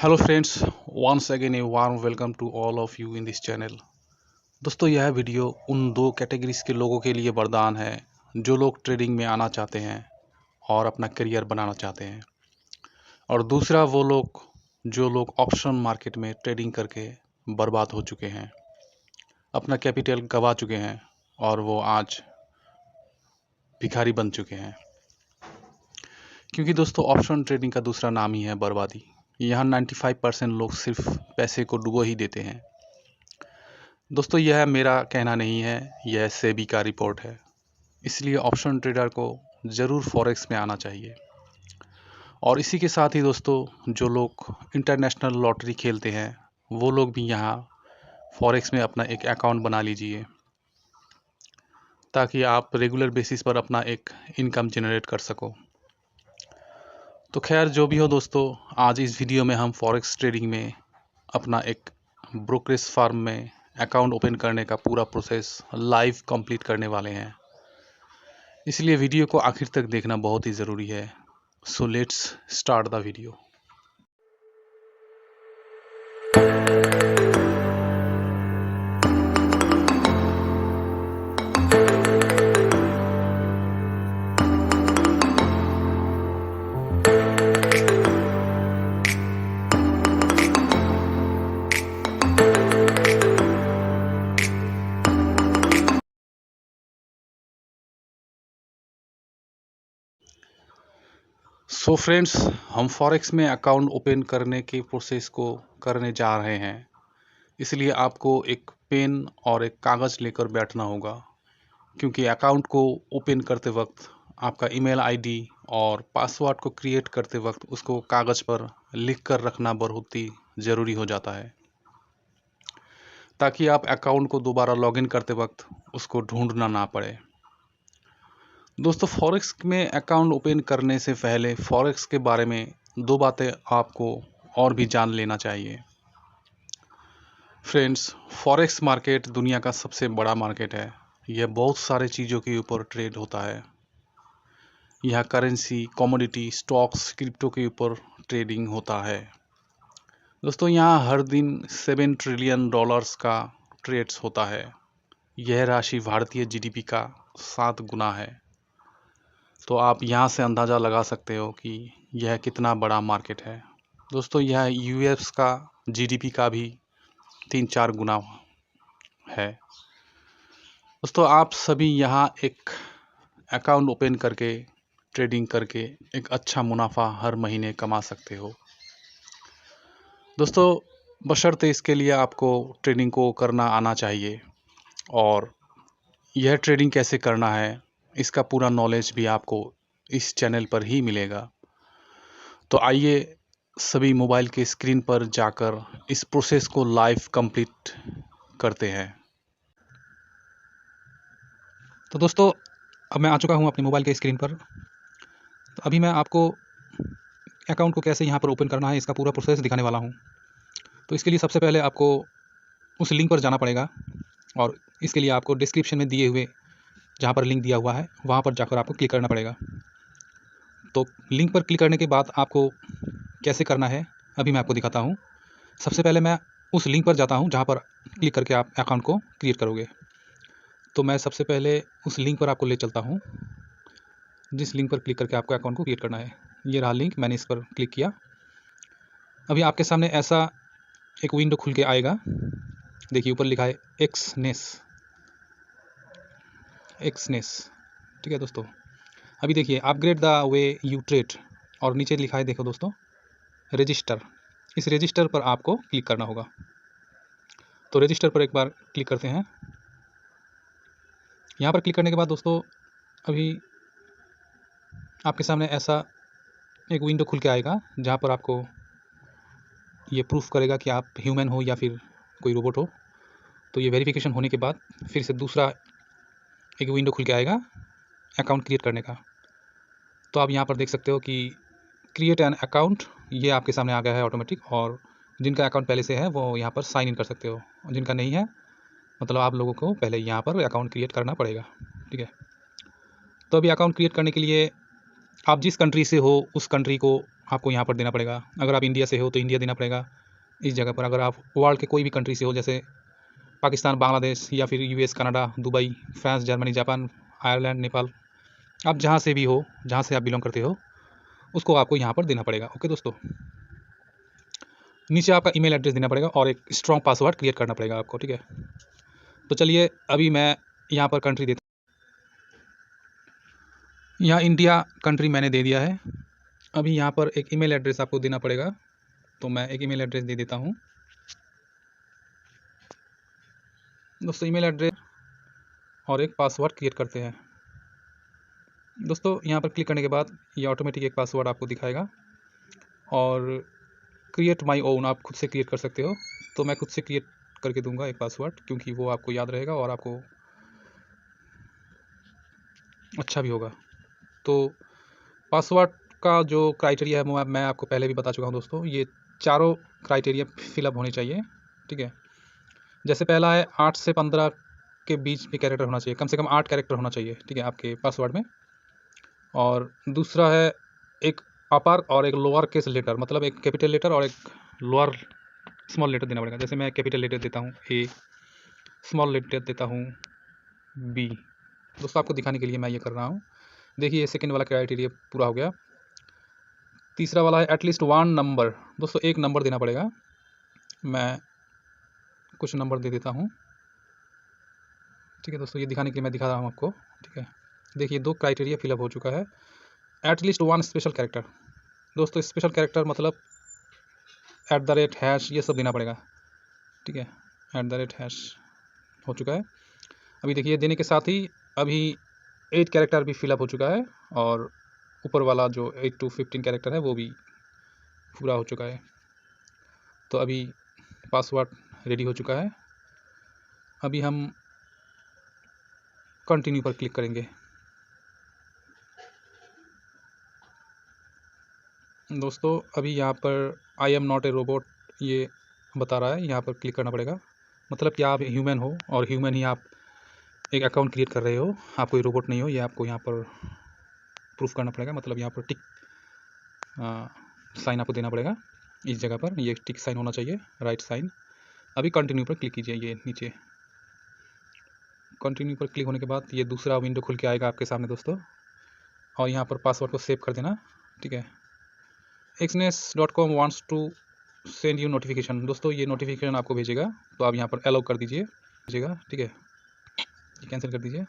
Hello friends, once again a warm welcome to all of you in this channel. दोस्तों, यह video उन दो categories के लोगों के लिए वरदान है जो लोग ट्रेडिंग में आना चाहते हैं और अपना करियर बनाना चाहते हैं, और दूसरा वो लोग जो लोग ऑप्शन मार्केट में ट्रेडिंग करके बर्बाद हो चुके हैं, अपना कैपिटल गंवा चुके हैं और वो आज भिखारी बन चुके हैं। क्योंकि दोस्तों, ऑप्शन ट्रेडिंग का दूसरा नाम ही है बर्बादी। यहाँ 95% लोग सिर्फ पैसे को डुबो ही देते हैं। दोस्तों, यह मेरा कहना नहीं है, यह सेबी का रिपोर्ट है। इसलिए ऑप्शन ट्रेडर को ज़रूर फॉरेक्स में आना चाहिए। और इसी के साथ ही दोस्तों, जो लोग इंटरनेशनल लॉटरी खेलते हैं वो लोग भी यहाँ फॉरेक्स में अपना एक अकाउंट बना लीजिए, ताकि आप रेगुलर बेसिस पर अपना एक इनकम जनरेट कर सको। तो खैर, जो भी हो दोस्तों, आज इस वीडियो में हम फॉरेक्स ट्रेडिंग में अपना एक ब्रोकरेज फार्म में अकाउंट ओपन करने का पूरा प्रोसेस लाइव कंप्लीट करने वाले हैं। इसलिए वीडियो को आखिर तक देखना बहुत ही ज़रूरी है। So let's start the video. So friends, हम फॉरेक्स में अकाउंट ओपन करने के प्रोसेस को करने जा रहे हैं। इसलिए आपको एक पेन और एक कागज़ लेकर बैठना होगा, क्योंकि अकाउंट को ओपन करते वक्त आपका ईमेल आईडी और पासवर्ड को क्रिएट करते वक्त उसको कागज़ पर लिख कर रखना बहुत ही ज़रूरी हो जाता है, ताकि आप अकाउंट को दोबारा लॉगिन करते वक्त उसको ढूंढना ना पड़े। दोस्तों, फॉरेक्स में अकाउंट ओपन करने से पहले फॉरेक्स के बारे में दो बातें आपको और भी जान लेना चाहिए। फ्रेंड्स, फॉरेक्स मार्केट दुनिया का सबसे बड़ा मार्केट है। यह बहुत सारे चीज़ों के ऊपर ट्रेड होता है। यह करेंसी, कमोडिटी, स्टॉक्स, क्रिप्टो के ऊपर ट्रेडिंग होता है। दोस्तों, यहाँ हर दिन 7 ट्रिलियन डॉलर्स का ट्रेड्स होता है। यह राशि भारतीय जीडीपी का 7 गुना है। तो आप यहाँ से अंदाज़ा लगा सकते हो कि यह कितना बड़ा मार्केट है। दोस्तों, यह यूएस का जीडीपी का भी 3-4 गुना है। दोस्तों, आप सभी यहाँ एक अकाउंट ओपन करके ट्रेडिंग करके एक अच्छा मुनाफा हर महीने कमा सकते हो। दोस्तों, बशर्ते इसके लिए आपको ट्रेडिंग को करना आना चाहिए, और यह ट्रेडिंग कैसे करना है इसका पूरा नॉलेज भी आपको इस चैनल पर ही मिलेगा। तो आइए सभी मोबाइल के स्क्रीन पर जाकर इस प्रोसेस को लाइव कंप्लीट करते हैं। तो दोस्तों, अब मैं आ चुका हूँ अपने मोबाइल के स्क्रीन पर। तो अभी मैं आपको अकाउंट को कैसे यहाँ पर ओपन करना है इसका पूरा प्रोसेस दिखाने वाला हूँ। तो इसके लिए सबसे पहले आपको उस लिंक पर जाना पड़ेगा, और इसके लिए आपको डिस्क्रिप्शन में दिए हुए जहाँ पर लिंक दिया हुआ है वहाँ पर जाकर आपको क्लिक करना पड़ेगा। तो लिंक पर क्लिक करने के बाद आपको कैसे करना है अभी मैं आपको दिखाता हूँ। सबसे पहले मैं उस लिंक पर जाता हूँ जहाँ पर क्लिक करके आप अकाउंट को क्रिएट करोगे। तो मैं सबसे पहले उस लिंक पर आपको ले चलता हूँ, जिस लिंक पर क्लिक करके आपको अकाउंट को क्रिएट करना है। ये रहा लिंक, मैंने इस पर क्लिक किया। अभी आपके सामने ऐसा एक विंडो खुल के आएगा। देखिए, ऊपर लिखा है एक्सनेस। ठीक है दोस्तों। अभी देखिए, upgrade the way you trade, और नीचे लिखा है, देखो दोस्तों, रजिस्टर। इस रजिस्टर पर आपको क्लिक करना होगा। तो रजिस्टर पर एक बार क्लिक करते हैं। यहाँ पर क्लिक करने के बाद दोस्तों, अभी आपके सामने ऐसा एक विंडो खुल के आएगा जहाँ पर आपको ये प्रूफ करेगा कि आप ह्यूमन हो या फिर कोई रोबोट हो। तो ये वेरिफिकेशन होने के बाद फिर से दूसरा एक विंडो खुल के आएगा अकाउंट क्रिएट करने का। तो आप यहाँ पर देख सकते हो कि क्रिएट एन अकाउंट, ये आपके सामने आ गया है ऑटोमेटिक। और जिनका अकाउंट पहले से है वो यहाँ पर साइन इन कर सकते हो, और जिनका नहीं है मतलब आप लोगों को पहले यहाँ पर अकाउंट क्रिएट करना पड़ेगा। ठीक है। तो अभी अकाउंट क्रिएट करने के लिए आप जिस कंट्री से हो उस कंट्री को आपको यहाँ पर देना पड़ेगा। अगर आप इंडिया से हो तो इंडिया देना पड़ेगा इस जगह पर। अगर आप वर्ल्ड के कोई भी कंट्री से हो, जैसे पाकिस्तान, बांग्लादेश या फिर US, Canada, Dubai, France, Germany, Japan, Ireland, Nepal, आप जहाँ से भी हो, जहाँ से आप बिलोंग करते हो, उसको आपको यहाँ पर देना पड़ेगा। ओके दोस्तों, नीचे आपका ईमेल एड्रेस देना पड़ेगा और एक स्ट्रॉन्ग पासवर्ड क्रिएट करना पड़ेगा आपको, ठीक है। तो चलिए अभी मैं यहाँ पर कंट्री देता हूँ। यहाँ इंडिया कंट्री मैंने दे दिया है। अभी यहाँ पर एक ईमेल एड्रेस आपको देना पड़ेगा, तो मैं एक ईमेल एड्रेस दे देता हूँ दोस्तों। ईमेल एड्रेस और एक पासवर्ड क्रिएट करते हैं दोस्तों। यहाँ पर क्लिक करने के बाद ये ऑटोमेटिक एक पासवर्ड आपको दिखाएगा और क्रिएट माई ओन आप खुद से क्रिएट कर सकते हो। तो मैं खुद से क्रिएट करके दूंगा एक पासवर्ड, क्योंकि वो आपको याद रहेगा और आपको अच्छा भी होगा। तो पासवर्ड का जो क्राइटेरिया है वो मैं आपको पहले भी बता चुका हूँ दोस्तों। ये चारों क्राइटेरिया फिलअप होने चाहिए, ठीक है। जैसे पहला है 8 से 15 के बीच में कैरेक्टर होना चाहिए, कम से कम 8 कैरेक्टर होना चाहिए, ठीक है, आपके पासवर्ड में। और दूसरा है एक अपर और एक लोअर केस लेटर, मतलब एक कैपिटल लेटर और एक लोअर स्मॉल लेटर देना पड़ेगा। जैसे मैं कैपिटल लेटर देता हूँ ए, स्मॉल लेटर देता हूँ बी। दोस्तों आपको दिखाने के लिए मैं ये कर रहा हूँ। देखिए सेकंड वाला क्राइटेरिया पूरा हो गया। तीसरा वाला है एटलीस्ट 1 नंबर। दोस्तों एक नंबर देना पड़ेगा। मैं कुछ नंबर दे देता हूँ, ठीक है दोस्तों। ये दिखाने के लिए मैं दिखा रहा हूँ आपको, ठीक है। देखिए 2 क्राइटेरिया फिलअप हो चुका है। At least 1 special character. दोस्तों स्पेशल कैरेक्टर मतलब @ हैश ये सब देना पड़ेगा, ठीक है। @ हैश हो चुका है। अभी देखिए देने के साथ ही अभी 8 कैरेक्टर भी फिलअप हो चुका है और ऊपर वाला जो 8 to 15 कैरेक्टर है वो भी पूरा हो चुका है। तो अभी पासवर्ड रेडी हो चुका है। अभी हम कंटिन्यू पर क्लिक करेंगे दोस्तों। अभी यहाँ पर I am not a robot ये बता रहा है, यहाँ पर क्लिक करना पड़ेगा। मतलब कि आप ह्यूमन हो और ह्यूमन ही आप एक अकाउंट क्रिएट कर रहे हो, आप कोई रोबोट नहीं हो, ये आपको यहाँ पर प्रूफ करना पड़ेगा। मतलब यहाँ पर टिक साइन आपको देना पड़ेगा इस जगह पर, ये टिक साइन होना चाहिए, राइट साइन। अभी कंटिन्यू पर क्लिक कीजिए। ये नीचे कंटिन्यू पर क्लिक होने के बाद ये दूसरा विंडो खुल के आएगा आपके सामने दोस्तों, और यहाँ पर पासवर्ड को सेव कर देना, ठीक है। xnes.com wants to send you notification. दोस्तों ये नोटिफिकेशन आपको भेजेगा, तो आप यहाँ पर अलाउ कर दीजिए, भेजेगा, ठीक है। कैंसिल कर दीजिए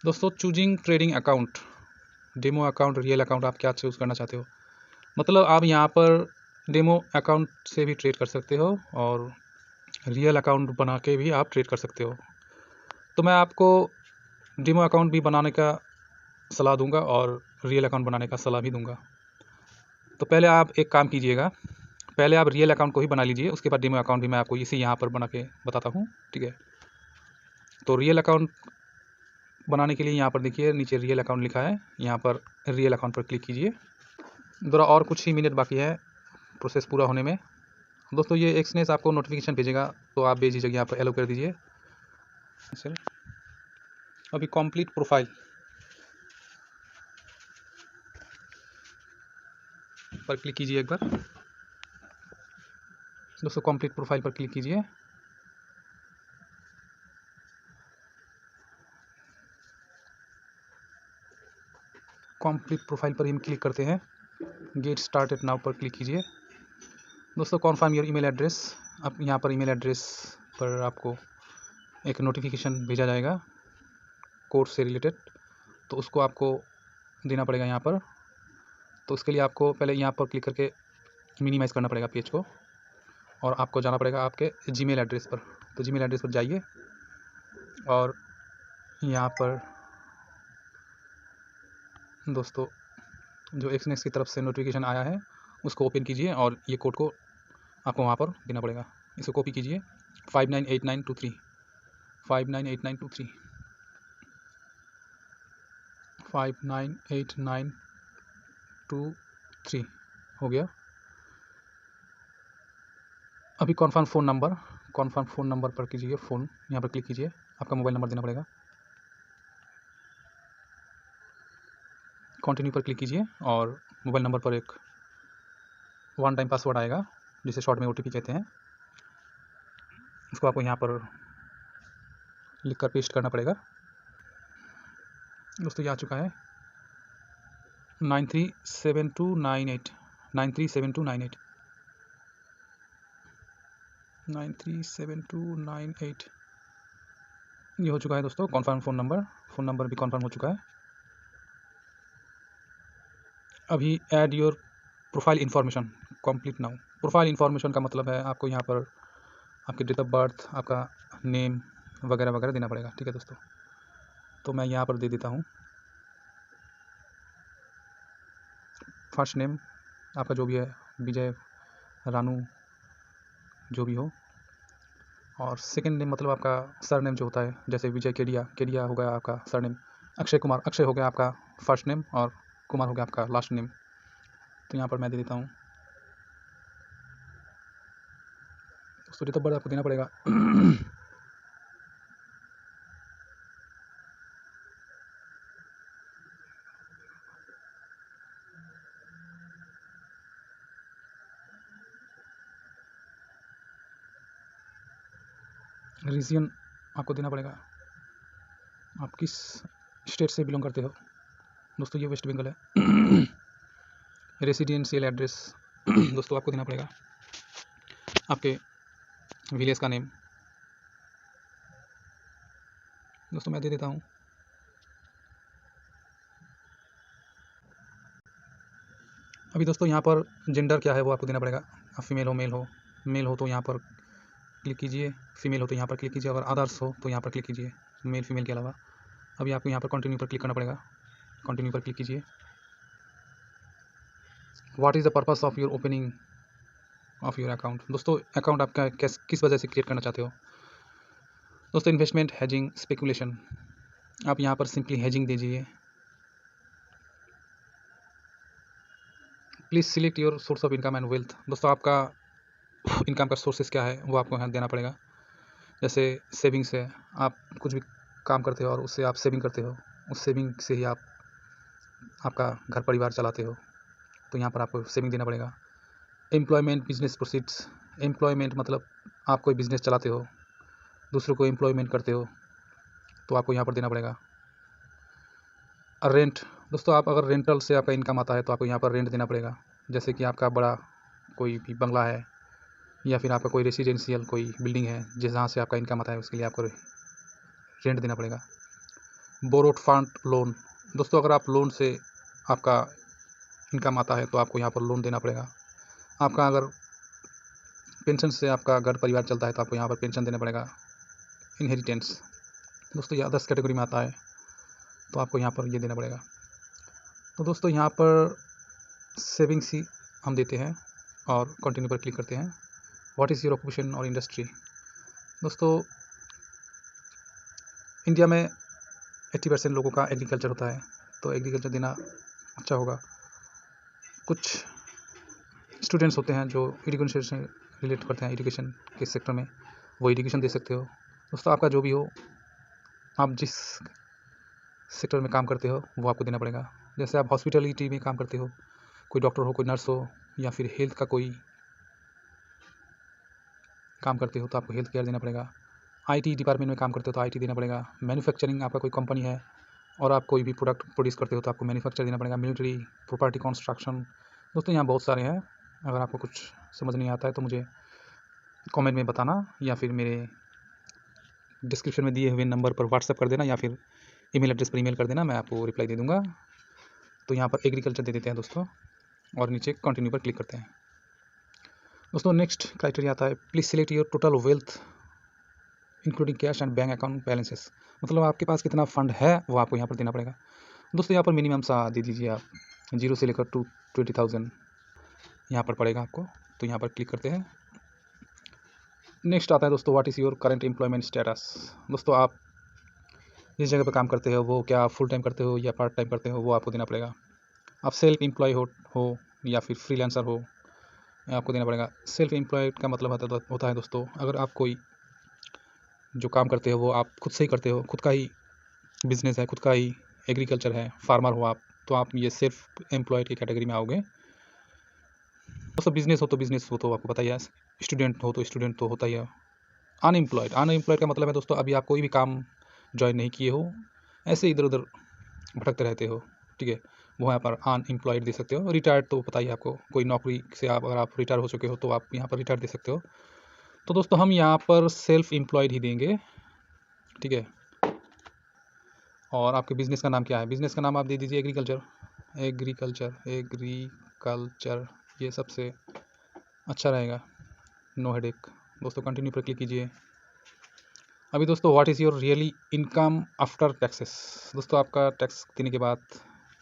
दोस्तों। Choosing trading account, demo account, real account, आप क्या चूज़ करना चाहते हो। मतलब आप यहाँ पर डेमो अकाउंट से भी ट्रेड कर सकते हो और रियल अकाउंट बना के भी आप ट्रेड कर सकते हो। तो मैं आपको डेमो अकाउंट भी बनाने का सलाह दूंगा और रियल अकाउंट बनाने का सलाह भी दूंगा। तो पहले आप एक काम कीजिएगा, पहले आप रियल अकाउंट को ही बना लीजिए, उसके बाद डेमो अकाउंट भी मैं आपको इसी यहाँ पर बना के बताता हूँ, ठीक है। तो रियल अकाउंट बनाने के लिए यहाँ पर देखिए नीचे रियल अकाउंट लिखा है, यहाँ पर रियल अकाउंट पर क्लिक कीजिए। दोबारा और कुछ ही मिनट बाकी है प्रोसेस पूरा होने में दोस्तों। ये एक्सनेस आपको नोटिफिकेशन भेजेगा, तो आप बेझिझक यहाँ पर एलो कर दीजिए। अभी कंप्लीट प्रोफाइल पर क्लिक कीजिए एक बार दोस्तों। कंप्लीट प्रोफाइल पर क्लिक कीजिए। कंप्लीट प्रोफाइल पर हम क्लिक करते हैं। गेट स्टार्टेड नाउ पर क्लिक कीजिए दोस्तों। कॉन्फर्म योर ईमेल एड्रेस, अब यहाँ पर ईमेल एड्रेस पर आपको एक नोटिफिकेशन भेजा जाएगा कोर्स से रिलेटेड, तो उसको आपको देना पड़ेगा यहाँ पर। तो उसके लिए आपको पहले यहाँ पर क्लिक करके मिनिमाइज़ करना पड़ेगा पेज को, और आपको जाना पड़ेगा आपके जीमेल एड्रेस पर। तो जीमेल एड्रेस पर जाइए और यहाँ पर दोस्तों जो एक्सनेस की तरफ से नोटिफिकेशन आया है उसको ओपन कीजिए और ये कोड को आपको वहाँ पर देना पड़ेगा। इसको कॉपी कीजिए 598923 598923 598923 हो गया। अभी कॉन्फर्म फ़ोन नंबर पर कीजिए फ़ोन, यहाँ पर क्लिक कीजिए, आपका मोबाइल नंबर देना पड़ेगा। कंटिन्यू पर क्लिक कीजिए और मोबाइल नंबर पर एक वन टाइम पासवर्ड आएगा, जिसे शॉर्ट में OTP कहते हैं। उसको आपको यहाँ पर लिख कर पेस्ट करना पड़ेगा। दोस्तों ये आ चुका है 937298 937298 937298 ये हो चुका है दोस्तों। कॉन्फर्म फ़ोन नंबर भी कॉन्फर्म हो चुका है। अभी add your profile information complete now. Profile information का मतलब है आपको यहाँ पर आपकी डेट ऑफ बर्थ, आपका नेम वगैरह वगैरह देना पड़ेगा। ठीक है दोस्तों, तो मैं यहाँ पर दे देता हूँ फर्स्ट नेम आपका जो भी है, विजय, रानू, जो भी हो। और सेकंड नेम मतलब आपका सरनेम जो होता है, जैसे विजय केडिया हो गया आपका सरनेम। अक्षय कुमार हो गया आपका फर्स्ट नेम, और कुमार हो गया आपका लास्ट नेम। तो यहाँ पर मैं दे देता हूँ। उसको डेट ऑफ बर्थ आपको देना पड़ेगा रीजन आपको देना पड़ेगा, आप किस स्टेट से बिलोंग करते हो। दोस्तों ये वेस्ट बंगाल है। रेसिडेंशियल एड्रेस दोस्तों आपको देना पड़ेगा, आपके विलेज का नेम। दोस्तों मैं दे देता हूँ। अभी दोस्तों यहाँ पर जेंडर क्या है वो आपको देना पड़ेगा। आप फीमेल हो, मेल हो तो यहाँ पर क्लिक कीजिए, फीमेल हो तो यहाँ पर क्लिक कीजिए, अगर अदर्स हो तो यहाँ पर क्लिक कीजिए, मेल फीमेल के अलावा। अभी आपको यहाँ पर कंटिन्यू पर क्लिक करना पड़ेगा। कंटिन्यू पर क्लिक कीजिए। What is the purpose of your opening of your account. दोस्तों अकाउंट आपका किस वजह से क्रिएट करना चाहते हो। दोस्तों इन्वेस्टमेंट, हेजिंग, स्पेकुलेशन। आप यहाँ पर सिंपली हेजिंग दीजिए। Please select your source of income and wealth. दोस्तों आपका इनकम का सोर्सेज क्या है वो आपको यहाँ देना पड़ेगा। जैसे सेविंग्स है, आप कुछ भी काम करते हो और उससे आप सेविंग करते हो, उस सेविंग से ही आप आपका घर परिवार चलाते हो, तो यहाँ पर आपको सेविंग देना पड़ेगा। Employment, business proceeds. एम्प्लॉयमेंट मतलब आप कोई बिजनेस चलाते हो, दूसरों को एम्प्लॉयमेंट करते हो, तो आपको यहाँ पर देना पड़ेगा। रेंट, दोस्तों आप अगर रेंटल से आपका इनकम आता है तो आपको यहाँ पर रेंट देना पड़ेगा। जैसे कि आपका बड़ा कोई भी बंगला है, या फिर आपका कोई रेसिडेंशियल कोई बिल्डिंग है जहाँ से आपका इनकम आता है, उसके लिए आपको रेंट देना पड़ेगा। बोरोड फंड लोन, दोस्तों अगर आप लोन से आपका इनकम आता है तो आपको यहाँ पर लोन देना पड़ेगा। आपका अगर पेंशन से आपका घर परिवार चलता है तो आपको यहाँ पर पेंशन देना पड़ेगा। इनहेरिटेंस, दोस्तों ये अदर्स कैटेगरी में आता है, तो आपको यहाँ पर ये देना पड़ेगा। तो दोस्तों यहाँ पर सेविंग्स ही हम देते हैं और कंटिन्यू पर क्लिक करते हैं। व्हाट इज़ योर ऑक्यूपेशन और इंडस्ट्री। दोस्तों इंडिया में 80% लोगों का एग्रीकल्चर होता है, तो एग्रीकल्चर देना अच्छा होगा। कुछ स्टूडेंट्स होते हैं जो एजुकेशन से रिलेट करते हैं, एजुकेशन के सेक्टर में, वो एजुकेशन दे सकते हो। दोस्तों आपका जो भी हो, आप जिस सेक्टर में काम करते हो वो आपको देना पड़ेगा। जैसे आप हॉस्पिटलिटी में काम करते हो, कोई डॉक्टर हो, कोई नर्स हो, या फिर हेल्थ का कोई काम करते हो तो आपको हेल्थ केयर देना पड़ेगा। IT डिपार्टमेंट में काम करते हो तो IT देना पड़ेगा। मैन्युफैक्चरिंग, आपका कोई कंपनी है और आप कोई भी प्रोडक्ट प्रोड्यूस करते हो तो आपको मैन्युफैक्चर देना पड़ेगा। Military, property, construction. दोस्तों यहाँ बहुत सारे हैं, अगर आपको कुछ समझ नहीं आता है तो मुझे कमेंट में बताना, या फिर मेरे डिस्क्रिप्शन में दिए हुए नंबर पर व्हाट्सएप कर देना, या फिर ईमेल एड्रेस पर ईमेल कर देना, मैं आपको रिप्लाई दे दूँगा। तो यहाँ पर एग्रीकल्चर दे देते हैं दोस्तों, और नीचे कंटिन्यू पर क्लिक करते हैं। दोस्तों नेक्स्ट क्राइटेरिया आता है, please select your total wealth including cash and bank account balances. मतलब आपके पास कितना फंड है वो आपको यहाँ पर देना पड़ेगा। दोस्तों यहाँ पर मिनिमम सा दे दीजिए आप, 0 से लेकर 20,000 यहाँ पर पड़ेगा आपको। तो यहाँ पर क्लिक करते हैं। नेक्स्ट आता है दोस्तों, what is your current employment status. दोस्तों आप जिस जगह पर काम करते हो वो क्या फुल टाइम करते हो या पार्ट टाइम करते हो, वो आपको देना पड़ेगा। आप सेल्फ एम्प्लॉय हो या फिर फ्रीलांसर हो, आपको देना पड़ेगा। सेल्फ एम्प्लॉयड का मतलब होता है दोस्तों, अगर आप कोई जो काम करते हो वो आप खुद से ही करते हो, खुद का ही बिजनेस है, खुद का ही एग्रीकल्चर है, फार्मर हो आप, तो आप ये सेल्फ एम्प्लॉयड की कैटेगरी में आओगे। दोस्तों बिजनेस हो तो आपको पता ही है, स्टूडेंट हो तो स्टूडेंट तो होता ही है। अनएम्प्लॉयड का मतलब है दोस्तों अभी आप कोई भी काम ज्वाइन नहीं किए हो, ऐसे इधर उधर भटकते रहते हो, ठीक है, वो यहाँ पर अनएम्प्लॉयड दे सकते हो। रिटायर्ड तो पता ही है आपको, कोई नौकरी से आप अगर आप रिटायर हो चुके हो तो आप यहाँ पर रिटायर्ड दे सकते हो। तो दोस्तों हम यहाँ पर सेल्फ एम्प्लॉयड ही देंगे, ठीक है। और आपके बिज़नेस का नाम क्या है? बिज़नेस का नाम आप दे दीजिए एग्रीकल्चर, ये सबसे अच्छा रहेगा, नो हेडेक। दोस्तों कंटिन्यू पर क्लिक कीजिए। अभी दोस्तों what is your really income after taxes? दोस्तों आपका टैक्स देने के बाद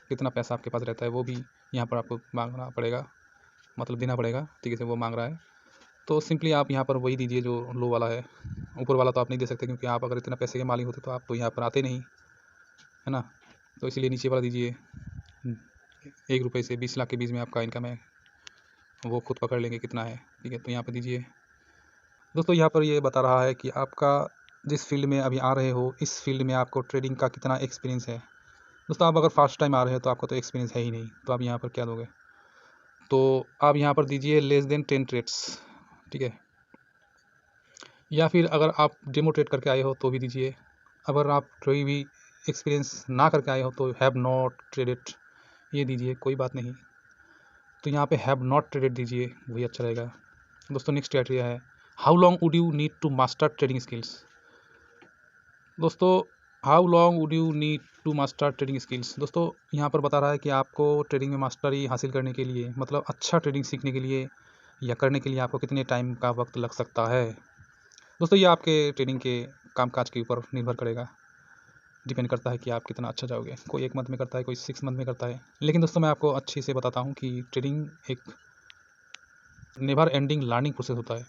कितना पैसा आपके पास रहता है वो भी यहाँ पर आपको मांगना पड़ेगा, मतलब देना पड़ेगा, ठीक है, वो मांग रहा है। तो सिंपली आप यहाँ पर वही दीजिए जो लो वाला है, ऊपर वाला तो आप नहीं दे सकते क्योंकि आप अगर इतना पैसे के मालिक होते तो आप तो यहाँ पर आते नहीं, है ना। तो इसीलिए नीचे वाला दीजिए, 1 रुपये से 20 लाख के बीच में आपका इनकम है, वो खुद पकड़ लेंगे कितना है, ठीक है। तो यहाँ पर दीजिए। दोस्तों यहाँ पर ये बता रहा है कि आपका जिस फील्ड में अभी आ रहे हो, इस फील्ड में आपको ट्रेडिंग का कितना एक्सपीरियंस है। दोस्तों आप अगर फर्स्ट टाइम आ रहे हो तो आपको तो एक्सपीरियंस है ही नहीं, तो आप यहाँ पर क्या दोगे? तो आप यहाँ पर दीजिए लेस देन 10 ट्रेड्स, ठीक है। या फिर अगर आप डेमो ट्रेड करके आए हो तो भी दीजिए। अगर आप कोई भी एक्सपीरियंस ना करके आए हो तो हैव नॉट ट्रेडेड, ये दीजिए, कोई बात नहीं। तो यहाँ पे हैव नॉट ट्रेडेड दीजिए, वही अच्छा रहेगा। दोस्तों नेक्स्ट क्राइटेरिया है how long would you need to master trading skills. दोस्तों how long would you need to master trading skills, दोस्तों यहाँ पर बता रहा है कि आपको ट्रेडिंग में मास्टरी हासिल करने के लिए, मतलब अच्छा ट्रेडिंग सीखने के लिए या करने के लिए आपको कितने टाइम का वक्त लग सकता है। दोस्तों ये आपके ट्रेडिंग के कामकाज के ऊपर निर्भर करेगा, डिपेंड करता है कि आप कितना अच्छा जाओगे। कोई 1 मंथ में करता है, कोई 6 मंथ में करता है। लेकिन दोस्तों मैं आपको अच्छे से बताता हूँ कि ट्रेडिंग एक नेवर एंडिंग लर्निंग प्रोसेस होता है।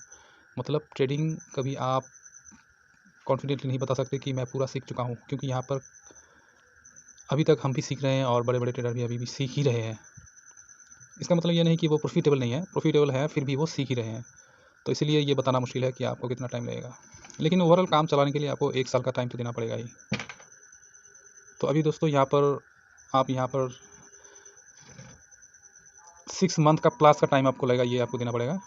मतलब ट्रेडिंग कभी आप कॉन्फिडेंटली नहीं बता सकते कि मैं पूरा सीख चुका हूँ, क्योंकि यहाँ पर अभी तक हम भी सीख रहे हैं और बड़े बड़े ट्रेडर भी अभी भी सीख ही रहे हैं। इसका मतलब ये नहीं कि वो प्रॉफिटेबल नहीं है, प्रॉफिटेबल है, फिर भी वो सीख ही रहे हैं। तो इसलिए ये बताना मुश्किल है कि आपको कितना टाइम लगेगा, लेकिन ओवरऑल काम चलाने के लिए आपको 1 साल का टाइम तो देना पड़ेगा ही। तो अभी दोस्तों यहाँ पर आप यहाँ पर 6 मंथ का प्लस का टाइम आपको लगेगा, ये आपको देना पड़ेगा।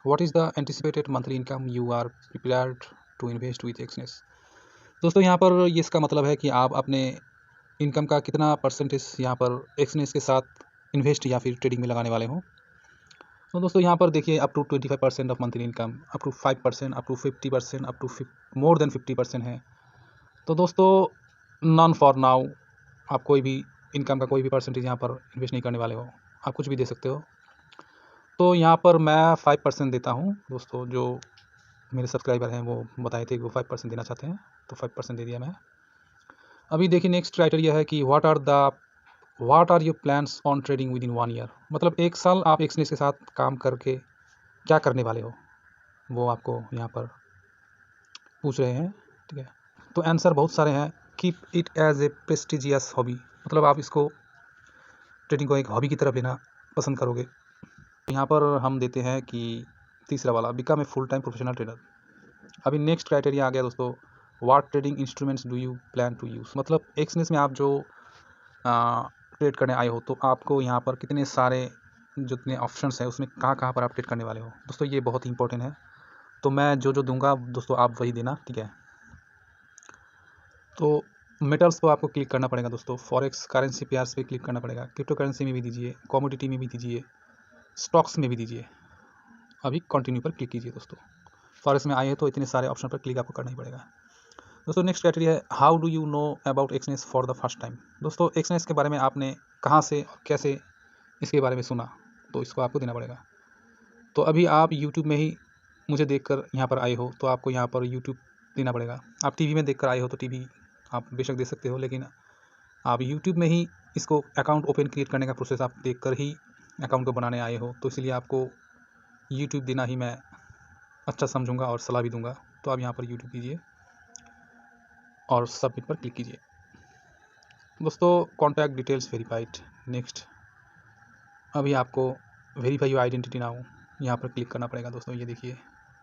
What is the anticipated monthly income you are prepared to invest with Exness. दोस्तों यहाँ पर ये इसका मतलब है कि आप अपने इनकम का कितना परसेंटेज यहाँ पर एक्सनेस के साथ इन्वेस्ट या फिर ट्रेडिंग में लगाने वाले हों। तो दोस्तों यहाँ पर देखिए up to 25% of monthly income, up to 5%, up to 50%, up to more than 50% है। तो दोस्तों नॉन फॉर नाउ, आप कोई भी इनकम का कोई भी परसेंटेज यहाँ पर इन्वेस्ट नहीं करने वाले हो, आप कुछ भी दे सकते हो। तो यहाँ पर मैं 5% देता हूँ दोस्तों, जो मेरे सब्सक्राइबर हैं वो बताए थे कि वो 5% देना चाहते हैं, तो 5% दे दिया मैं। अभी देखिए नेक्स्ट क्राइटेरिया है कि what are your plans on trading within 1 year. मतलब 1 साल आप एक्सनेस के साथ काम करके क्या करने वाले हो, वो आपको यहाँ पर पूछ रहे हैं, ठीक है। तो आंसर बहुत सारे हैं। Keep it as a prestigious hobby, मतलब आप इसको ट्रेडिंग को एक हॉबी की तरफ लेना पसंद करोगे। यहाँ पर हम देते हैं कि तीसरा वाला become a full time professional trader. अभी नेक्स्ट क्राइटेरिया आ गया दोस्तों, what trading instruments do you plan to use. मतलब एक्सनेस में आप जो ट्रेड करने आए हो तो आपको यहाँ पर कितने सारे जितने ऑप्शंस हैं उसमें कहाँ कहाँ पर आप ट्रेड करने वाले हो। दोस्तों ये बहुत इंपॉर्टेंट है, तो मैं जो जो दूंगा दोस्तों आप वही देना, ठीक है। तो मेटल्स पर आपको क्लिक करना पड़ेगा दोस्तों, फॉरेक्स करेंसी पेयर्स पे क्लिक करना पड़ेगा, क्रिप्टो करेंसी में भी दीजिए, कमोडिटी में भी दीजिए, स्टॉक्स में भी दीजिए। अभी कंटिन्यू पर क्लिक कीजिए दोस्तों। फॉरेक्स में आए हैं तो इतने सारे ऑप्शन पर क्लिक आपको करना ही पड़ेगा। दोस्तों नेक्स्ट क्राइटेरिया है how do you know about Exness for the first time. दोस्तों एक्सनेस के बारे में आपने कहाँ से और कैसे इसके बारे में सुना, तो इसको आपको देना पड़ेगा। तो अभी आप यूट्यूब में ही मुझे देखकर यहाँ पर आए हो तो आपको यहाँ पर यूट्यूब देना पड़ेगा। आप टीवी में देखकर आए हो तो टीवी आप बेशक दे सकते हो, लेकिन आप यूट्यूब में ही इसको अकाउंट ओपन क्रिएट करने का प्रोसेस आप देखकर ही अकाउंट को बनाने आए हो, तो इसलिए आपको यूट्यूब देना ही मैं अच्छा समझूंगा और सलाह भी दूंगा। तो आप यहाँ पर यूट्यूब कीजिए और सबमिट पर क्लिक कीजिए। दोस्तों कॉन्टैक्ट डिटेल्स वेरीफाइड, नेक्स्ट। अभी आपको वेरीफाई योर आइडेंटिटी नाउ, यहाँ पर क्लिक करना पड़ेगा दोस्तों। ये देखिए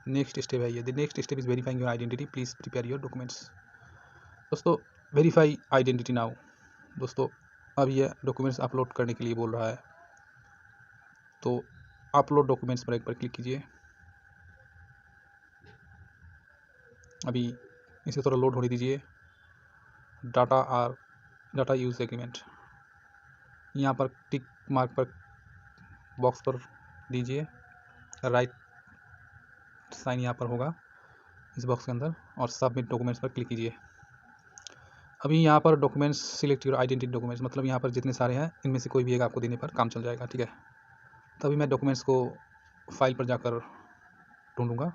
नेक्स्ट स्टेप है, ये the next step is verifying your identity, please prepare your documents. दोस्तों वेरीफाई आइडेंटिटी नाउ, दोस्तों अब ये डॉक्यूमेंट्स अपलोड करने के लिए बोल रहा है। तो अपलोड डॉक्यूमेंट्स पर एक बार क्लिक कीजिए। अभी इसे थोड़ा लोड होने दीजिए। डाटा यूज एग्रीमेंट, यहाँ पर टिक मार्क पर बॉक्स पर दीजिए, राइट साइन यहाँ पर होगा इस बॉक्स के अंदर, और सबमिट डॉक्यूमेंट्स पर क्लिक कीजिए। अभी यहाँ पर documents select your identity documents, मतलब यहाँ पर जितने सारे हैं इनमें से कोई भी एक आपको देने पर काम चल जाएगा, ठीक है। तभी मैं डॉक्यूमेंट्स को फाइल पर जाकर ढूंढूंगा।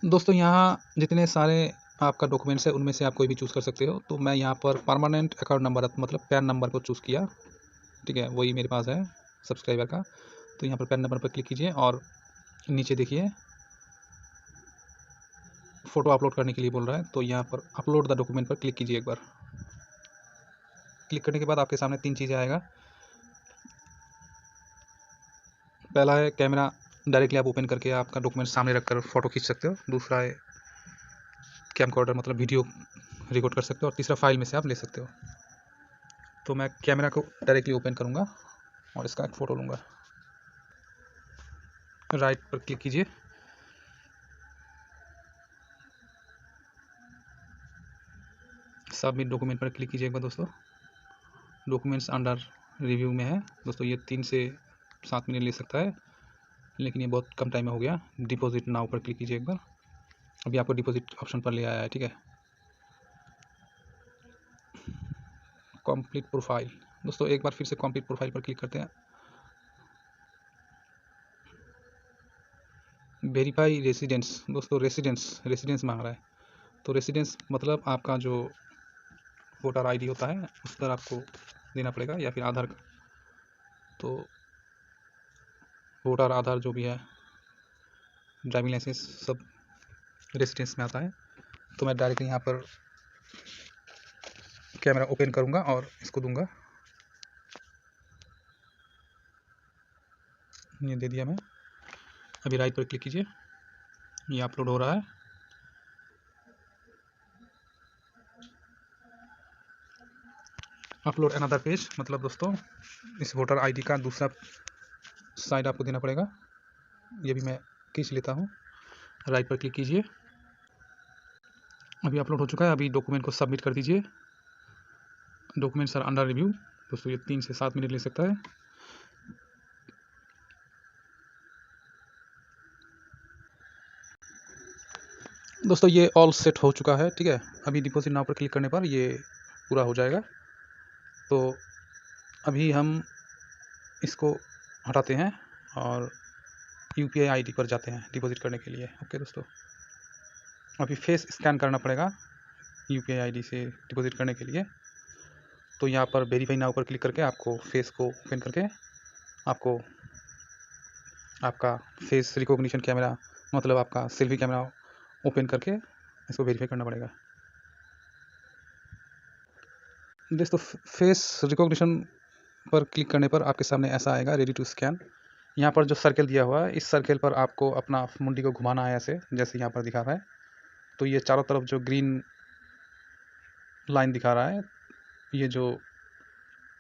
दोस्तों यहाँ जितने सारे आपका डॉक्यूमेंट्स है उनमें से आप कोई भी चूज़ कर सकते हो। तो मैं यहाँ पर परमानेंट अकाउंट नंबर मतलब पैन नंबर को चूज़ किया, ठीक है, वही मेरे पास है सब्सक्राइबर का। तो यहाँ पर पैन नंबर पर क्लिक कीजिए और नीचे देखिए फ़ोटो अपलोड करने के लिए बोल रहा है, तो यहाँ पर अपलोड द डॉक्यूमेंट पर क्लिक कीजिए एक बार। क्लिक करने के बाद आपके सामने 3 चीज़ें आएगा। पहला है कैमरा, डायरेक्टली आप ओपन करके आपका डॉक्यूमेंट सामने रखकर फ़ोटो खींच सकते हो। दूसरा है कैमकॉर्डर, मतलब वीडियो रिकॉर्ड कर सकते हो। और तीसरा फाइल में से आप ले सकते हो। तो मैं कैमरा को डायरेक्टली ओपन करूँगा और इसका एक फ़ोटो लूँगा। राइट पर क्लिक कीजिए, सबमिट डॉक्यूमेंट पर क्लिक कीजिए एक बार दोस्तों। डॉक्यूमेंट्स अंडर रिव्यू में है दोस्तों, ये 3 से 7 मिनट ले सकता है, लेकिन ये बहुत कम टाइम में हो गया। डिपॉजिट नाउ पर क्लिक कीजिए एक बार। अभी आपको डिपॉजिट ऑप्शन पर ले आया है, ठीक है। कंप्लीट प्रोफाइल दोस्तों, एक बार फिर से कंप्लीट प्रोफाइल पर क्लिक करते हैं। वेरीफाई रेसिडेंस दोस्तों, रेसिडेंस मांग रहा है। तो रेसिडेंस मतलब आपका जो वोटर आईडी होता है उस पर आपको देना पड़ेगा, या फिर आधार। तो वोटर, आधार जो भी है, ड्राइविंग लाइसेंस, सब रेसिडेंस में आता है। तो मैं डायरेक्ट यहाँ पर कैमरा ओपन करूँगा और इसको दूंगा, ये दे दिया मैं। अभी राइट पर क्लिक कीजिए, ये अपलोड हो रहा है। अपलोड अनदर पेज, मतलब दोस्तों इस वोटर आईडी का दूसरा साइड आपको देना पड़ेगा। ये भी मैं खींच लेता हूँ। राइट पर क्लिक कीजिए, अभी अपलोड हो चुका है। अभी डॉक्यूमेंट को सबमिट कर दीजिए। डॉक्यूमेंट्स आर अंडर रिव्यू दोस्तों, ये 3 से 7 मिनट ले सकता है। दोस्तों ये ऑल सेट हो चुका है, ठीक है। अभी डिपॉजिट नाउ पर क्लिक करने पर ये पूरा हो जाएगा। तो अभी हम इसको हटाते हैं और यूपीआई आईडी पर जाते हैं डिपॉजिट करने के लिए। ओके दोस्तों, अभी फेस स्कैन करना पड़ेगा यूपीआई आईडी से डिपॉजिट करने के लिए। तो यहाँ पर वेरीफाई नाउ पर क्लिक करके आपको फेस को ओपन करके आपको आपका फेस रिकॉग्निशन कैमरा, मतलब आपका सेल्फी कैमरा ओपन करके इसको वेरीफाई करना पड़ेगा। दोस्तों फेस रिकॉग्निशन पर क्लिक करने पर आपके सामने ऐसा आएगा, रेडी टू स्कैन। यहाँ पर जो सर्कल दिया हुआ है, इस सर्कल पर आपको अपना मुंडी को घुमाना है ऐसे, जैसे यहाँ पर दिखा रहा है। तो ये चारों तरफ जो ग्रीन लाइन दिखा रहा है, ये जो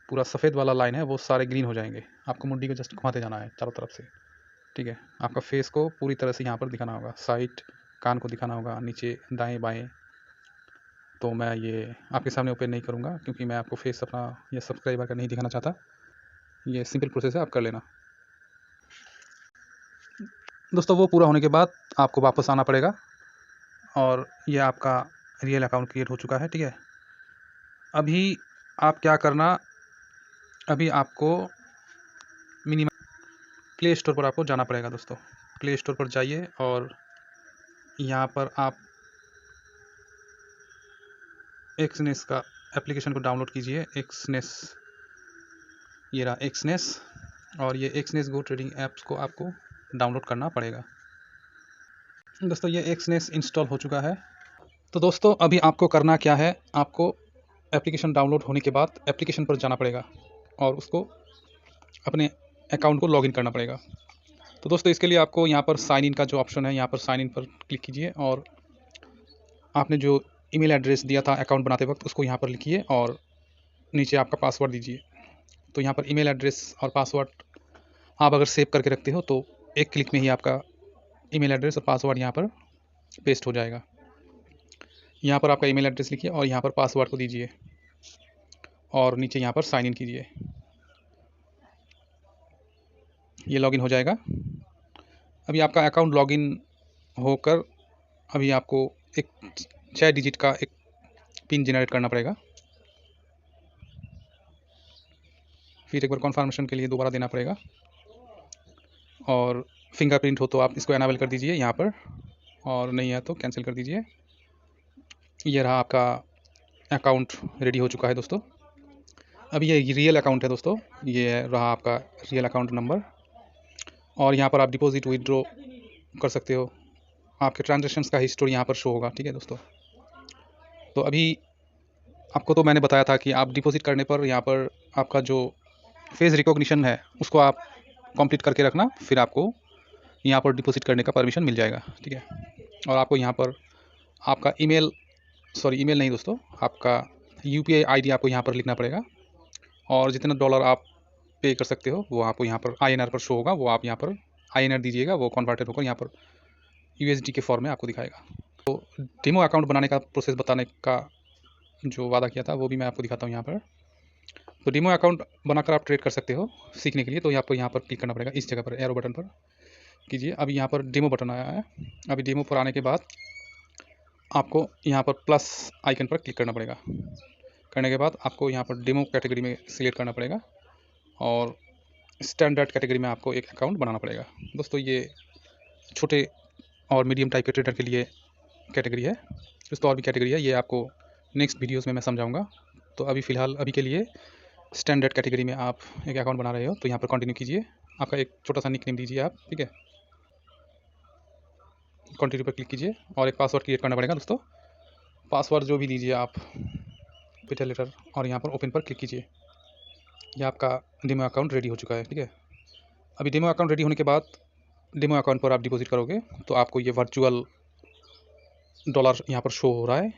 पूरा सफ़ेद वाला लाइन है वो सारे ग्रीन हो जाएंगे। आपको मुंडी को जस्ट घुमाते जाना है चारों तरफ से, ठीक है। आपका फेस को पूरी तरह से यहाँ पर दिखाना होगा, साइड कान को दिखाना होगा, नीचे दाएं बाएं। तो मैं ये आपके सामने ओपन नहीं करूँगा क्योंकि मैं आपको फेस अपना या सब्सक्राइबर का नहीं दिखाना चाहता। ये सिंपल प्रोसेस है, आप कर लेना। दोस्तों वो पूरा होने के बाद आपको वापस आना पड़ेगा और ये आपका रियल अकाउंट क्रिएट हो चुका है, ठीक है। अभी आप क्या करना, अभी आपको मिनिमम प्ले स्टोर पर आपको जाना पड़ेगा दोस्तों। प्ले स्टोर पर जाइए और यहाँ पर आप एक्सनेस का एप्लीकेशन को डाउनलोड कीजिए। एक्सनेस, ये रहा एक्सनेस, और ये एक्सनेस गो ट्रेडिंग ऐप्स को आपको डाउनलोड करना पड़ेगा। दोस्तों ये एक्सनेस इंस्टॉल हो चुका है। तो दोस्तों अभी आपको करना क्या है, आपको एप्लीकेशन डाउनलोड होने के बाद एप्लीकेशन पर जाना पड़ेगा और उसको अपने अकाउंट को लॉगिन करना पड़ेगा। तो दोस्तों इसके लिए आपको यहाँ पर साइन इन का जो ऑप्शन है, यहाँ पर साइन इन पर क्लिक कीजिए और आपने जो ईमेल एड्रेस दिया था अकाउंट बनाते वक्त उसको यहाँ पर लिखिए और नीचे आपका पासवर्ड दीजिए। तो यहाँ पर ईमेल एड्रेस और पासवर्ड आप अगर सेव करके रखते हो तो एक क्लिक में ही आपका ईमेल एड्रेस और पासवर्ड यहाँ पर पेस्ट हो जाएगा। यहाँ पर आपका ईमेल एड्रेस लिखिए और यहाँ पर पासवर्ड को दीजिए और नीचे यहाँ पर साइन इन कीजिए। ये लॉगिन हो जाएगा। अभी आपका अकाउंट लॉगिन होकर अभी आपको एक 6 डिजिट का एक पिन जनरेट करना पड़ेगा। फिर एक बार कन्फर्मेशन के लिए दोबारा देना पड़ेगा और फिंगरप्रिंट हो तो आप इसको एनेबल कर दीजिए यहाँ पर, और नहीं है तो कैंसिल कर दीजिए। ये रहा आपका अकाउंट रेडी हो चुका है दोस्तों। अभी ये रियल अकाउंट है दोस्तों, ये रहा आपका रियल अकाउंट नंबर, और यहाँ पर आप डिपॉजिट विड्रॉ कर सकते हो। आपके ट्रांजैक्शंस का हिस्ट्री यहाँ पर शो होगा। ठीक है दोस्तों, तो अभी आपको तो मैंने बताया था कि आप डिपॉजिट करने पर यहाँ पर आपका जो फेस रिकॉग्निशन है उसको आप कंप्लीट करके रखना, फिर आपको यहाँ पर डिपॉजिट करने का परमिशन मिल जाएगा। ठीक है, और आपको यहाँ पर आपका ईमेल नहीं दोस्तों, आपका UPI ID आपको यहाँ पर लिखना पड़ेगा, और जितना डॉलर आप पे कर सकते हो वो आपको यहाँ पर INR पर शो होगा, वो आप यहाँ पर INR दीजिएगा, वो कन्वर्टेड होकर यहाँ पर USD के फॉर्म में आपको दिखाएगा। तो डेमो अकाउंट बनाने का प्रोसेस बताने का जो वादा किया था वो भी मैं आपको दिखाता हूँ यहाँ पर। तो डेमो अकाउंट बनाकर आप ट्रेड कर सकते हो सीखने के लिए। तो आपको यहाँ पर क्लिक करना पड़ेगा, इस जगह पर एरो बटन पर कीजिए। अभी यहाँ पर डेमो बटन आया है। अभी डेमो पर आने के बाद आपको यहाँ पर प्लस आइकन पर क्लिक करना पड़ेगा। करने के बाद आपको यहाँ पर डेमो कैटेगरी में सिलेक्ट करना पड़ेगा और स्टैंडर्ड कैटेगरी में आपको एक अकाउंट बनाना पड़ेगा। दोस्तों ये छोटे और मीडियम टाइप के ट्रेडर के लिए कैटेगरी है, दोस्तों और भी कैटेगरी है, ये आपको नेक्स्ट वीडियोस में मैं समझाऊंगा। तो अभी फ़िलहाल अभी के लिए स्टैंडर्ड कैटेगरी में आप एक अकाउंट बना रहे हो तो यहाँ पर कंटिन्यू कीजिए। आपका एक छोटा सा निक नेम दीजिए आप। ठीक है, कंटिन्यू पर क्लिक कीजिए और एक पासवर्ड क्रिएट करना पड़ेगा दोस्तों। पासवर्ड जो भी दीजिए आप, कैपिटल लेटर, और यहाँ पर ओपन पर क्लिक कीजिए। यह आपका डेमो अकाउंट रेडी हो चुका है। ठीक है, अभी डेमो अकाउंट रेडी होने के बाद डेमो अकाउंट पर आप डिपॉजिट करोगे तो आपको ये वर्चुअल डॉलर यहाँ पर शो हो रहा है।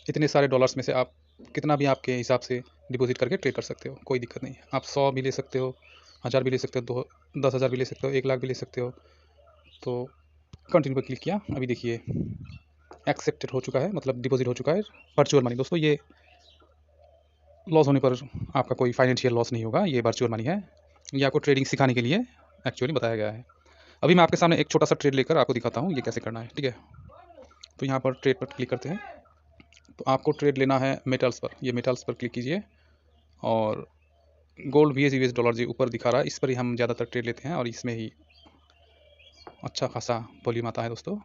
इतने सारे डॉलर्स में से आप कितना भी आपके हिसाब से डिपॉजिट करके ट्रेड कर सकते हो, कोई दिक्कत नहीं है। आप 100 भी ले सकते हो, 1000 भी ले सकते हो, 10,000 भी ले सकते हो, 1 लाख भी ले सकते हो। तो कंटिन्यू पर क्लिक किया। अभी देखिए एक्सेप्टेड हो चुका है, मतलब डिपॉजिट हो चुका है वर्चुअल मनी। दोस्तों ये लॉस होने पर आपका कोई फाइनेंशियल लॉस नहीं होगा, ये वर्चुअल मनी है। ये आपको ट्रेडिंग सिखाने के लिए एक्चुअली बताया गया है। अभी मैं आपके सामने एक छोटा सा ट्रेड लेकर आपको दिखाता हूँ ये कैसे करना है। ठीक है, तो यहाँ पर ट्रेड पर क्लिक करते हैं। तो आपको ट्रेड लेना है मेटल्स पर, ये मेटल्स पर क्लिक कीजिए और गोल्ड VS US डॉलर जी ऊपर दिखा रहा है, इस पर ही हम ज़्यादातर ट्रेड लेते हैं और इसमें ही अच्छा खासा वॉल्यूम आता है दोस्तों।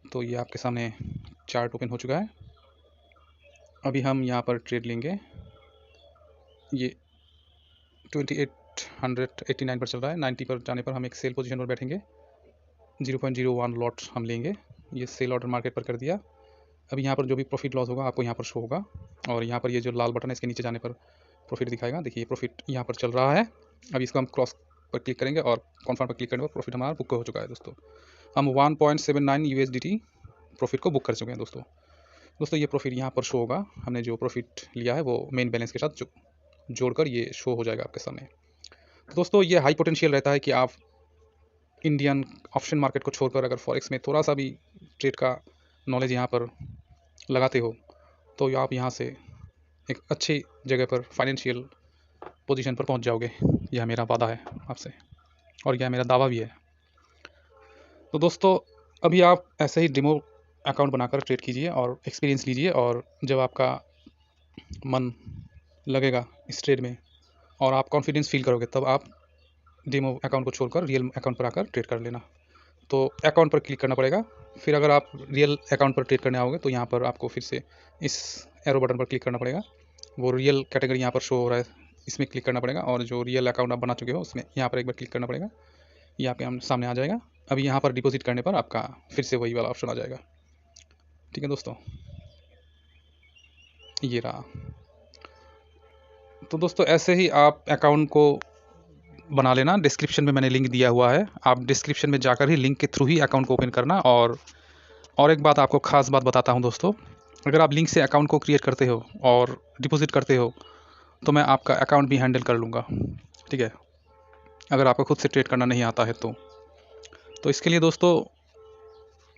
तो ये आपके सामने चार्ट ओपन हो चुका है। अभी हम यहाँ पर ट्रेड लेंगे। ये 2889 पर चल रहा है, 90 पर जाने पर हम एक सेल पोजीशन पर बैठेंगे। 0.01 लॉट हम लेंगे, ये सेल ऑर्डर मार्केट पर कर दिया। अभी यहाँ पर जो भी प्रॉफिट लॉस होगा आपको यहाँ पर शो होगा, और यहाँ पर ये जो लाल बटन है इसके नीचे जाने पर प्रॉफिट दिखाएगा। देखिए प्रॉफिट यहाँ पर चल रहा है। अभी इसको हम क्रॉस पर क्लिक करेंगे और कॉन्फर्म पर क्लिक करने पर प्रॉफिट हमारा बुक हो चुका है दोस्तों। हम 1.79 USDT प्रॉफिट को बुक कर चुके हैं दोस्तों। ये प्रॉफिट यहाँ पर शो होगा, हमने जो प्रॉफिट लिया है वो मेन बैलेंस के साथ जोड़कर ये शो हो जाएगा आपके सामने। तो दोस्तों ये हाई पोटेंशियल रहता है कि आप इंडियन ऑप्शन मार्केट को छोड़कर अगर फॉरेक्स में थोड़ा सा भी ट्रेड का नॉलेज यहाँ पर लगाते हो तो आप यहाँ से एक अच्छी जगह पर फाइनेंशियल पोजीशन पर पहुँच जाओगे। यह मेरा वादा है आपसे और यह मेरा दावा भी है। तो दोस्तों अभी आप ऐसे ही डेमो अकाउंट बनाकर ट्रेड कीजिए और एक्सपीरियंस लीजिए, और जब आपका मन लगेगा इस ट्रेड में और आप कॉन्फिडेंस फील करोगे तब आप डेमो अकाउंट को छोड़कर रियल अकाउंट पर आकर ट्रेड कर लेना। तो अकाउंट पर क्लिक करना पड़ेगा। फिर अगर आप रियल अकाउंट पर ट्रेड करने आओगे तो यहाँ पर आपको फिर से इस एरो बटन पर क्लिक करना पड़ेगा। वो रियल कैटेगरी यहाँ पर शो हो रहा है, इसमें क्लिक करना पड़ेगा, और जो रियल अकाउंट आप बना चुके हो उसमें यहाँ पर एक बार क्लिक करना पड़ेगा। ये आपके सामने आ जाएगा। अभी यहाँ पर डिपॉजिट करने पर आपका फिर से वही वाला ऑप्शन आ जाएगा। ठीक है दोस्तों, ये रहा। तो दोस्तों ऐसे ही आप अकाउंट को बना लेना। डिस्क्रिप्शन में मैंने लिंक दिया हुआ है, आप डिस्क्रिप्शन में जाकर ही लिंक के थ्रू ही अकाउंट को ओपन करना। और एक बात आपको ख़ास बात बताता हूं दोस्तों, अगर आप लिंक से अकाउंट को क्रिएट करते हो और डिपॉजिट करते हो तो मैं आपका अकाउंट भी हैंडल कर लूँगा। ठीक है, अगर आपको खुद से ट्रेड करना नहीं आता है तो इसके लिए दोस्तों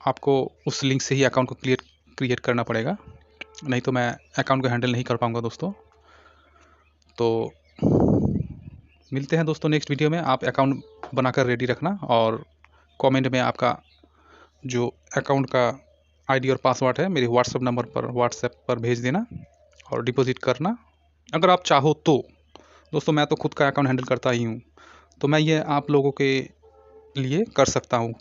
आपको उस लिंक से ही अकाउंट को क्रिएट करना पड़ेगा, नहीं तो मैं अकाउंट को हैंडल नहीं कर पाऊँगा दोस्तों। तो मिलते हैं दोस्तों नेक्स्ट वीडियो में। आप अकाउंट बनाकर रेडी रखना और कमेंट में आपका जो अकाउंट का आईडी और पासवर्ड है मेरे व्हाट्सएप पर भेज देना और डिपॉजिट करना। अगर आप चाहो तो दोस्तों, मैं तो खुद का अकाउंट हैंडल करता ही हूँ, तो मैं ये आप लोगों के लिए कर सकता हूँ।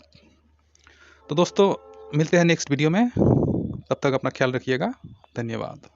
तो दोस्तों मिलते हैं नेक्स्ट वीडियो में, तब तक अपना ख्याल रखिएगा। धन्यवाद।